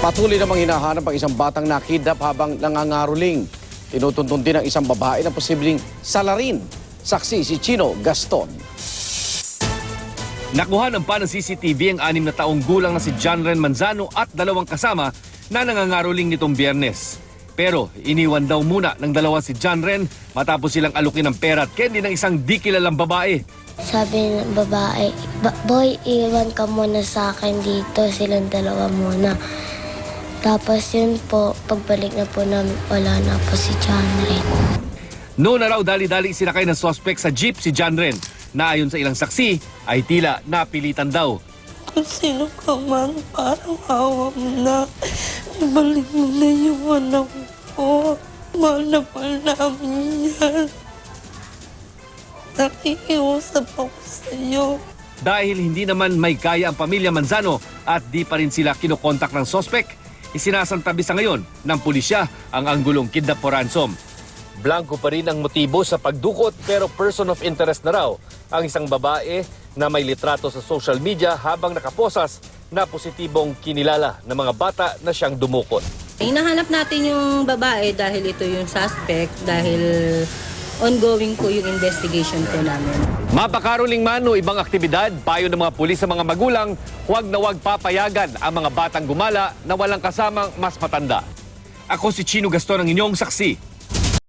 Patuloy namang hinahanap ang isang batang nakidnap habang nangangaroling. Tinutuntun din ang isang babae na posibleng salarin. Saksi si Chino Gaston. Nakuha ng pa ng CCTV ang 6 na taong gulang na si John Ren Manzano at 2 kasama na nangangaroling nitong Biyernes. Pero iniwan daw muna ng 2 si John Ren matapos silang alukin ng pera at candy ng isang di kilalang babae. Sabi ng babae, boy, iwan ka muna sa akin dito, silang 2 muna. Tapos yun po, pagbalik na po namin, wala na po si John Ren. Noon na raw dali-dali sinakay ng suspect sa jeep si John Ren na ayon sa ilang saksi ay tila napilitan daw. Kung sino ka man, parang awa mo na. Ibalik mo na yung anak ko. Mahal na mahal namin yan. Nakikiusap ako sa'yo. Dahil hindi naman may kaya ang pamilya Manzano at di pa rin sila kinokontak ng suspect, isinasantabi sa ngayon ng pulisya ang anggulong kidnap for ransom. Blanco pa rin ang motibo sa pagdukot pero person of interest na raw ang isang babae na may litrato sa social media habang nakaposas na positibong kinilala ng mga bata na siyang dumukot. Hinahanap natin yung babae dahil ito yung suspect, dahil ongoing po yung investigation po namin. Mapakaroling man o ibang aktibidad, payo ng mga pulis sa mga magulang, huwag na huwag papayagan ang mga batang gumala na walang kasamang mas matanda. Ako si Chino Gaston, ang inyong saksi.